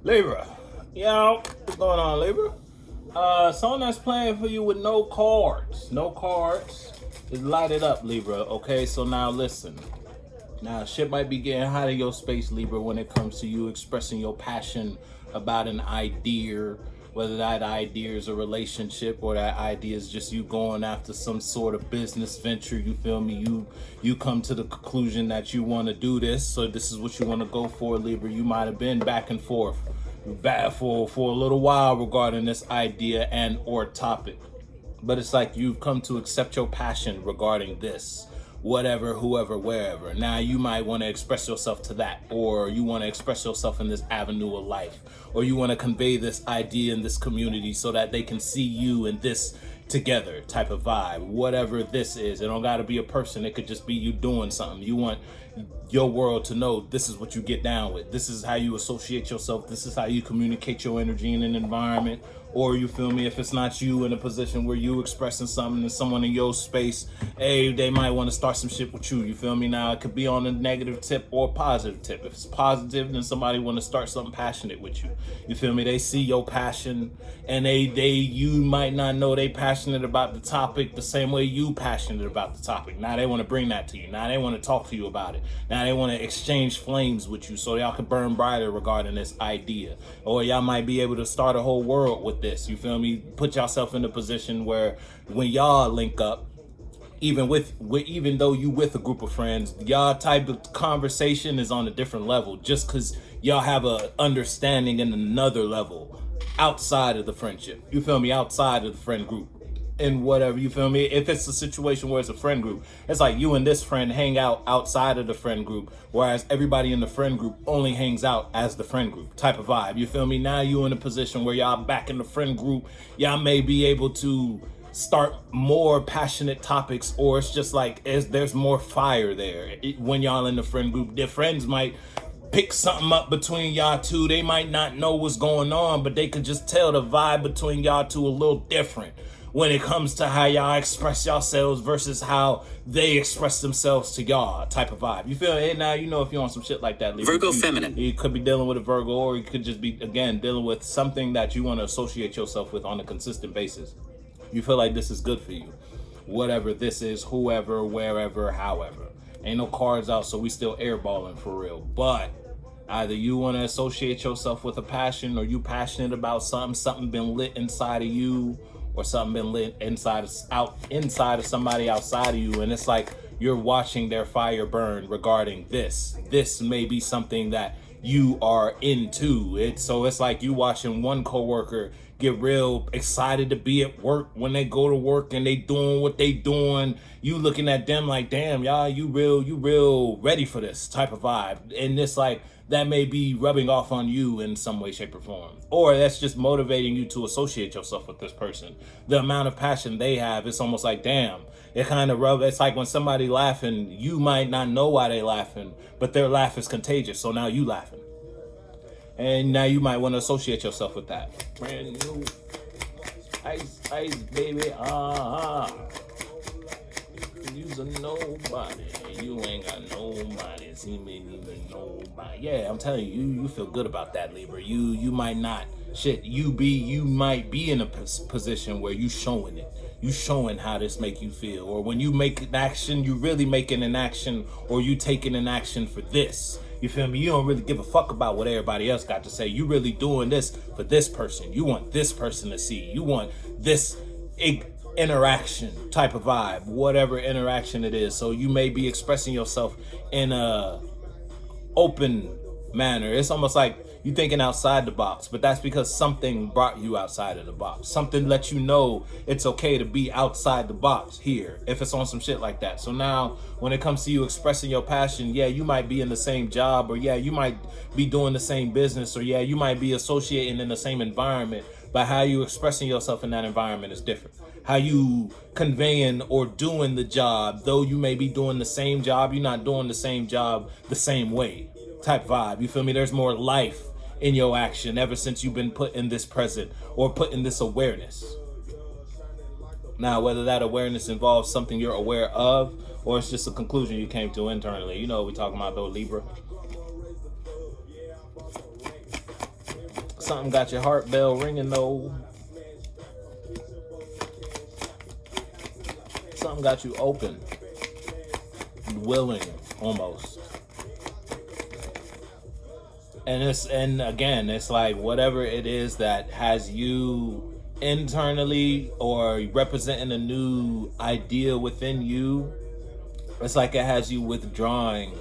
Libra. Yo, what's going on, Libra? Someone that's playing for you with no cards. No cards. Just light it up, Libra. Okay, so now listen. Now, shit might be getting hot in your space, Libra, when it comes to you expressing your passion about an idea, whether that idea is a relationship or that idea is just you going after some sort of business venture. You feel me? You come to the conclusion that you want to do this, so this is what you want to go for, Libra. You might have been back and forth for a little while regarding this idea and or topic, but it's like you've come to accept your passion regarding this, whatever, whoever, wherever. Now you might want to express yourself to that, or you want to express yourself in this avenue of life, or you want to convey this idea in this community so that they can see you and this together type of vibe. Whatever this is, it don't got to be a person. It could just be you doing something. You want your world to know this is what you get down with. This is how you associate yourself. This is how you communicate your energy in an environment. Or you feel me, if it's not you in a position where you expressing something and someone in your space, hey, they might want to start some shit with you. You feel me? Now it could be on a negative tip or a positive tip. If it's positive, then somebody want to start something passionate with you. You feel me? They see your passion, and you might not know they passionate about the topic the same way you passionate about the topic. Now they want to bring that to you. Now they want to talk to you about it. Now they want to exchange flames with you so y'all can burn brighter regarding this idea. Or y'all might be able to start a whole world with this. You feel me? Put yourself in a position where when y'all link up, even though you with a group of friends, y'all type of conversation is on a different level, just because y'all have a understanding in another level outside of the friendship. You feel me? Outside of the friend group. And whatever, you feel me? If it's a situation where it's a friend group, it's like you and this friend hang out outside of the friend group, whereas everybody in the friend group only hangs out as the friend group type of vibe. You feel me? Now you in a position where y'all back in the friend group, y'all may be able to start more passionate topics, or it's just like there's more fire there. When y'all in the friend group, their friends might pick something up between y'all two. They might not know what's going on, but they could just tell the vibe between y'all two a little different when it comes to how y'all express yourselves versus how they express themselves to y'all type of vibe. You feel it? Now, you know, if you're on some shit like that, Virgo feminine. You could be dealing with a Virgo, or you could just be, again, dealing with something that you want to associate yourself with on a consistent basis. You feel like this is good for you. Whatever this is, whoever, wherever, however. Ain't no cards out, so we still airballing for real. But either you want to associate yourself with a passion, or you passionate about something been lit inside of you, or something been lit inside of somebody outside of you, and it's like you're watching their fire burn regarding this. This may be something that you are into. So it's like you watching one coworker get real excited to be at work when they go to work and they doing what they doing. You looking at them like, damn, y'all, you real ready for this type of vibe. And it's like that may be rubbing off on you in some way, shape, or form. Or that's just motivating you to associate yourself with this person. The amount of passion they have, it's almost like, damn, it kind of it's like when somebody laughing, you might not know why they laughing, but their laugh is contagious. So now you laughing. And now you might want to associate yourself with that. Brand new ice, baby. You's a nobody. You ain't got nobody. See me, even nobody. Yeah, I'm telling you, you feel good about that, Libra. You might not. Shit, you might be in a position where you showing it. You showing how this make you feel. Or when you make an action, you really making an action, or you taking an action for this. You feel me? You don't really give a fuck about what everybody else got to say. You really doing this for this person. You want this person to see. You want this interaction type of vibe, whatever interaction it is. So you may be expressing yourself in a open manner. It's almost like you thinking outside the box, but that's because something brought you outside of the box. Something let you know it's okay to be outside the box here, if it's on some shit like that. So now when it comes to you expressing your passion, yeah, you might be in the same job, or yeah, you might be doing the same business, or yeah, you might be associating in the same environment, but how you expressing yourself in that environment is different. How you conveying or doing the job, though you may be doing the same job, you're not doing the same job the same way type vibe. You feel me? There's more life in your action ever since you've been put in this present, or put in this awareness. Now, whether that awareness involves something you're aware of, or it's just a conclusion you came to internally. You know what we're talking about though, Libra. Something got your heart bell ringing though. Something got you open, willing almost. And again, it's like whatever it is that has you internally or representing a new idea within you, it's like it has you withdrawing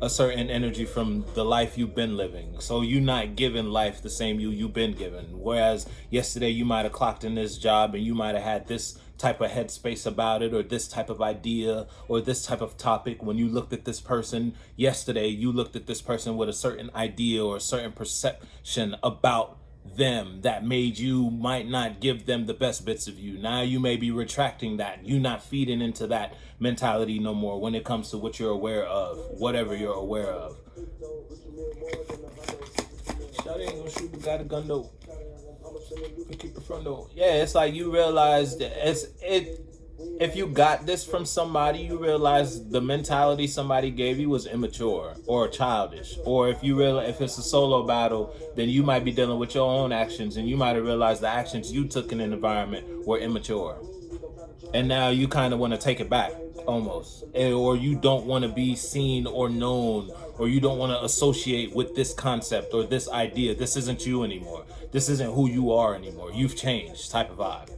a certain energy from the life you've been living. So you're not giving life the same you've been given. Whereas yesterday you might have clocked in this job and you might have had this type of headspace about it, or this type of idea, or this type of topic. When you looked at this person yesterday, you looked at this person with a certain idea or a certain perception about them that made you might not give them the best bits of you. Now you may be retracting that. You're not feeding into that mentality no more when it comes to what you're aware of, whatever you're aware of. Shawty ain't gonna shoot, but got a gun though. Keep it from though. Yeah, it's like you realize that if you got this from somebody, you realize the mentality somebody gave you was immature or childish. Or if it's a solo battle, then you might be dealing with your own actions, and you might have realized the actions you took in an environment were immature. And now you kind of want to take it back almost. Or you don't want to be seen or known, or you don't want to associate with this concept or this idea. This isn't you anymore. This isn't who you are anymore. You've changed type of vibe.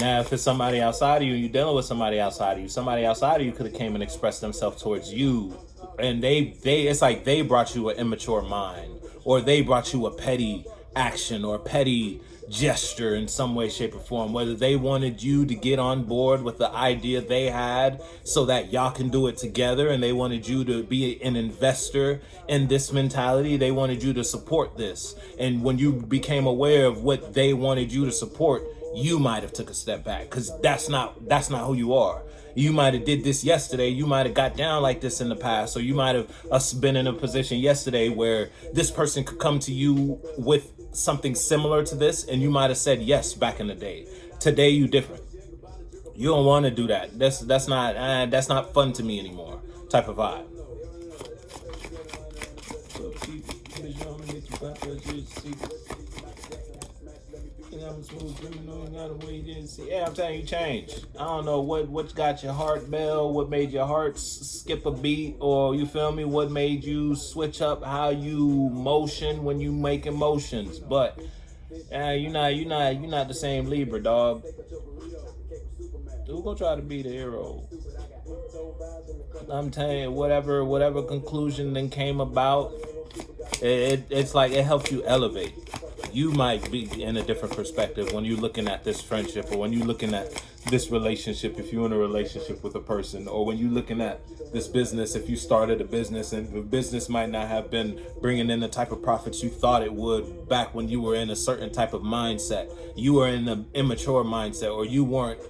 Now, if it's somebody outside of you, you're dealing with somebody outside of you could have came and expressed themselves towards you. And it's like they brought you an immature mind, or they brought you a petty action or petty gesture in some way, shape, or form. Whether they wanted you to get on board with the idea they had so that y'all can do it together, and they wanted you to be an investor in this mentality. They wanted you to support this. And when you became aware of what they wanted you to support, you might have took a step back, because that's not who you are. You might have did this yesterday. You might have got down like this in the past. So you might have been in a position yesterday where this person could come to you with something similar to this, and you might have said yes back in the day. Today you different. You don't want to do that. That's not fun to me anymore. Type of vibe. Yeah, I'm telling you, change. I don't know what got your heart bell, what made your heart skip a beat, or you feel me, what made you switch up how you motion when you make emotions. But you're not the same Libra, dog. Who gonna try to be the hero? I'm telling you, whatever conclusion then came about, it's like it helps you elevate. You might be in a different perspective when you're looking at this friendship, or when you're looking at this relationship, if you're in a relationship with a person, or when you're looking at this business, if you started a business and the business might not have been bringing in the type of profits you thought it would back when you were in a certain type of mindset. You were in an immature mindset, or you weren't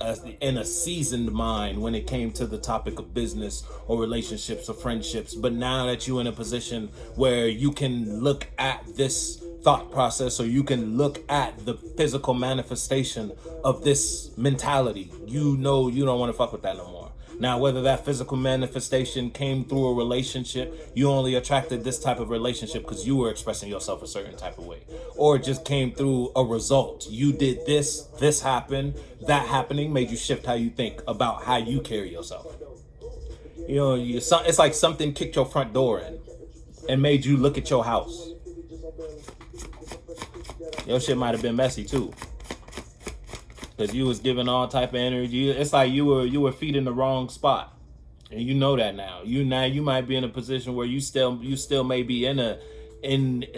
in a seasoned mind when it came to the topic of business or relationships or friendships. But now that you're in a position where you can look at this thought process, or you can look at the physical manifestation of this mentality, you know you don't want to fuck with that no more. Now, whether that physical manifestation came through a relationship, you only attracted this type of relationship because you were expressing yourself a certain type of way, or it just came through a result. You did this happened, that happening made you shift how you think about how you carry yourself. You know, it's like something kicked your front door in and made you look at your house. Your shit might have been messy too, because you was giving all type of energy. It's like you were feeding the wrong spot, and you know that now. You might be in a position where you still may be in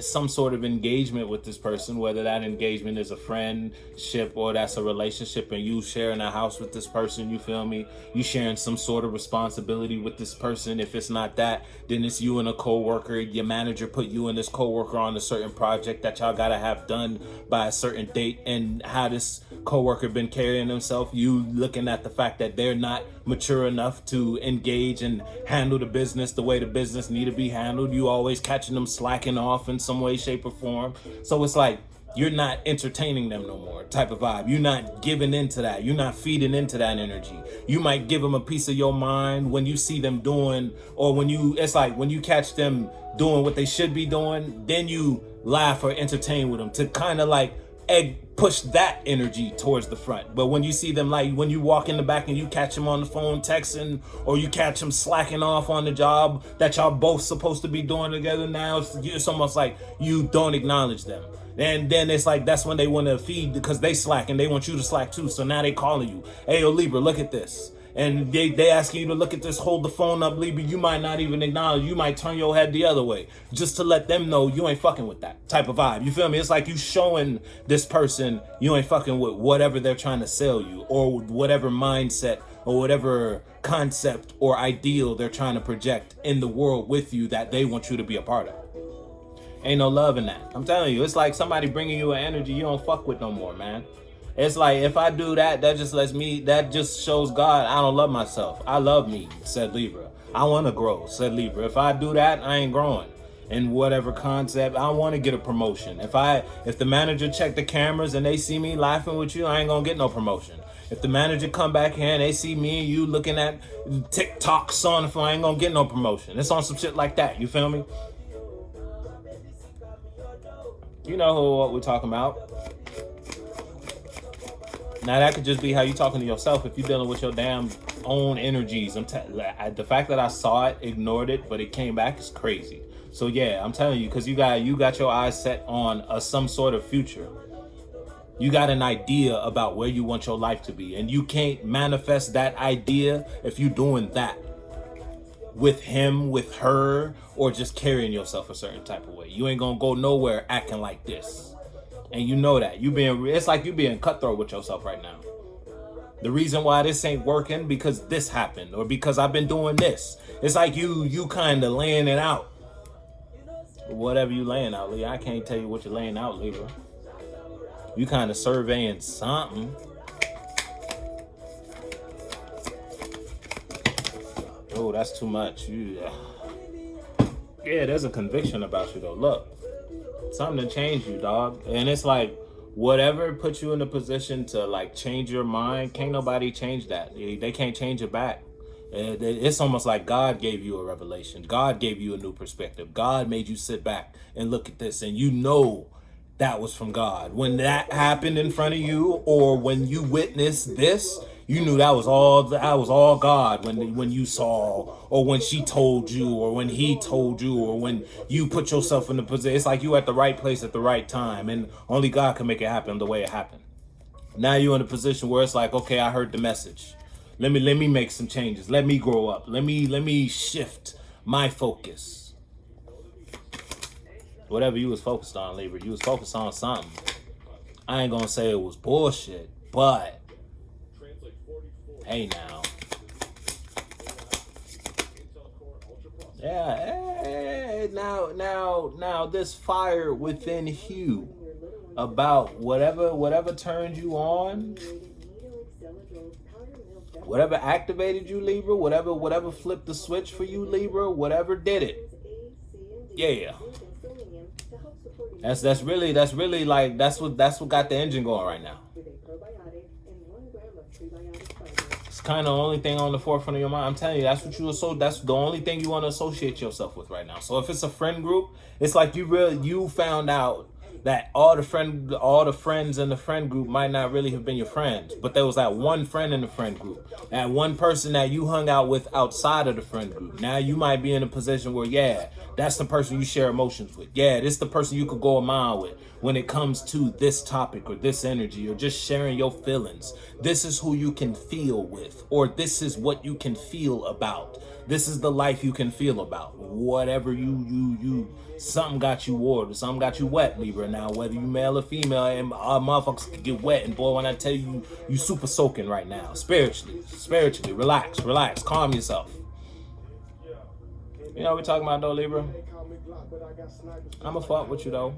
some sort of engagement with this person, whether that engagement is a friendship or that's a relationship, and you sharing a house with this person, you feel me? You sharing some sort of responsibility with this person. If it's not that, then it's you and a coworker. Your manager put you and this coworker on a certain project that y'all gotta have done by a certain date, and how this coworker been carrying himself, you looking at the fact that they're not mature enough to engage and handle the business the way the business need to be handled. You always catching them slacking off in some way, shape, or form. So it's like You're not entertaining them no more type of vibe. You're not giving into that. You're not feeding into that energy. You might give them a piece of your mind when you see them doing, or it's like when you catch them doing what they should be doing, then you laugh or entertain with them to kind of like push that energy towards the front. But when you see them, like when you walk in the back and you catch them on the phone texting, or you catch them slacking off on the job that y'all both supposed to be doing together now, it's almost like you don't acknowledge them. And then it's like that's when they want to feed, because they slack and they want you to slack too. So now they calling you, hey, yo, Libra, look at this. And they asking you to look at this, hold the phone up, Libra. You might not even acknowledge. You might turn your head the other way just to let them know you ain't fucking with that type of vibe. You feel me? It's like you showing this person you ain't fucking with whatever they're trying to sell you, or whatever mindset or whatever concept or ideal they're trying to project in the world with you that they want you to be a part of. Ain't no love in that. I'm telling you, it's like somebody bringing you an energy you don't fuck with no more, man. It's like, if I do that, that just shows God I don't love myself. I love me, said Libra. I want to grow, said Libra. If I do that, I ain't growing. In whatever concept, I want to get a promotion. If the manager check the cameras and they see me laughing with you, I ain't gonna get no promotion. If the manager come back here and they see me and you looking at TikToks on the phone, I ain't gonna get no promotion. It's on some shit like that. You feel me? You know what we're talking about. Now that could just be how you talking to yourself if you're dealing with your damn own energies. The fact that I saw it, ignored it, but it came back is crazy. So yeah, I'm telling you, because you got your eyes set on some sort of future. You got an idea about where you want your life to be, and you can't manifest that idea if you're doing that with him, with her, or just carrying yourself a certain type of way. You ain't gonna go nowhere acting like this. And you know that. It's like you being cutthroat with yourself right now. The reason why this ain't working because this happened, or because I've been doing this. It's like you kind of laying it out. Whatever you laying out, Lee. I can't tell you what you're laying out, Libra. You kind of surveying something. Oh, that's too much. Yeah, there's a conviction about you though. Look, something to change you, dog. And it's like, whatever put you in a position to like change your mind, can't nobody change that. They can't change it back. It's almost like God gave you a revelation. God gave you a new perspective. God made you sit back and look at this, and you know that was from God. When that happened in front of you, or when you witnessed this, you knew that was all God. When you saw, or when she told you, or when he told you, or when you put yourself in the position, it's like you at the right place at the right time, and only God can make it happen the way it happened. Now you're in a position where it's like, okay, I heard the message. Let me make some changes. Let me grow up. Let me shift my focus. Whatever you was focused on, Libra, you was focused on something. I ain't gonna say it was bullshit, but hey now. Yeah, hey, now this fire within you about whatever turned you on, whatever activated you, Libra, whatever flipped the switch for you, Libra, whatever did it. Yeah. That's really like that's what got the engine going right now. It's kind of the only thing on the forefront of your mind. I'm telling you, that's the only thing you want to associate yourself with right now. So if it's a friend group, it's like you found out that all the friends in the friend group might not really have been your friends, but there was that one friend in the friend group, that one person that you hung out with outside of the friend group. Now you might be in a position where, yeah, that's the person you share emotions with. Yeah, this is the person you could go a mile with when it comes to this topic or this energy or just sharing your feelings. This is who you can feel with, or this is what you can feel about. This is the life you can feel about. Whatever something got you warm, something got you wet, Libra. Now, whether you male or female, and motherfuckers can get wet. And boy, when I tell you, you super soaking right now. Spiritually, relax, calm yourself. You know what we're talking about though, Libra? I'ma fuck with you though.